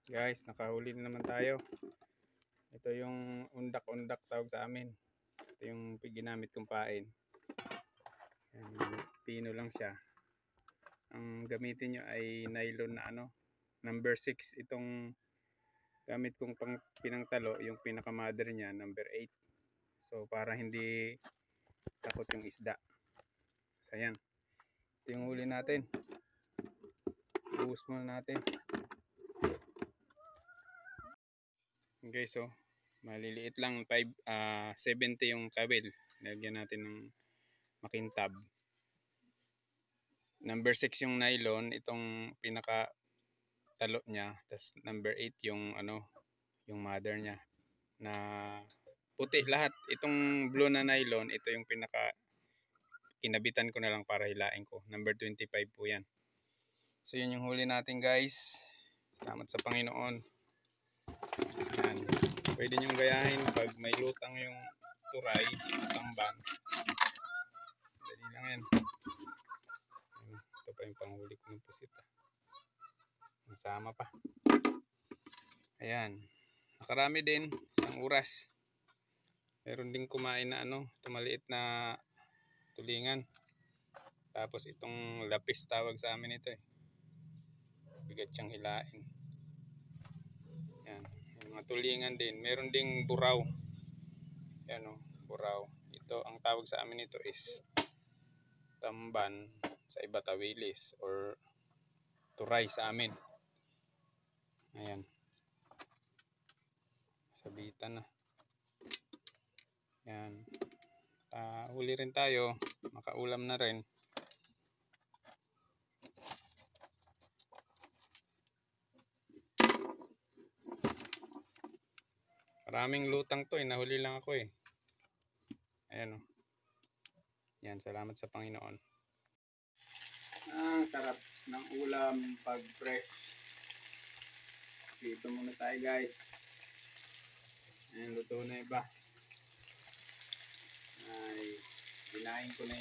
Guys, nakahuli na naman tayo. Ito yung undak-undak tawag sa amin. Ito yung ginamit kong pain. Pino lang siya. Ang gamitin nyo ay nylon na number 6. Itong gamit kong pinangtalo, yung pinaka-mother niya, number 8. So para hindi takot yung isda. So yan. Ito yung huli natin. Buhos muna natin. Guys, so maliliit lang, 70 yung kabil. Lagyan natin ng makintab. Number 6 yung nylon, itong pinaka talo niya. Tapos number 8 yung yung mother niya na puti lahat. Itong blue na nylon, ito yung pinaka kinabitan ko na lang para hilain ko. Number 25 po yan. So yun yung huli natin, guys. Salamat sa Panginoon. Yan. Pwede nyo gayahin pag may lutang yung turay, tamban. Dali lang yan. Ito pa yung panghuli ko ng pusita. Masama pa. Ayan. Nakarami din. Isang oras. Meron din kumain na ito maliit na tulingan. Tapos itong lapis tawag sa amin ito eh. Bigat siyang hilain. Yan. Yung mga tulingan din. Meron ding buraw. Yan buraw. Ito, ang tawag sa amin ito is tamban, sa iba tawilis or turay sa amin. Ayan. Sabitan na. Yan. Huli rin tayo. Makaulam na rin. Maraming lutang to eh. Nahuli lang ako eh. Ayan Yan. Salamat sa Panginoon. Sarap ng ulam pag fresh. Dito muna tayo, guys. Ayan, luto na iba. Ay, ginahin ko na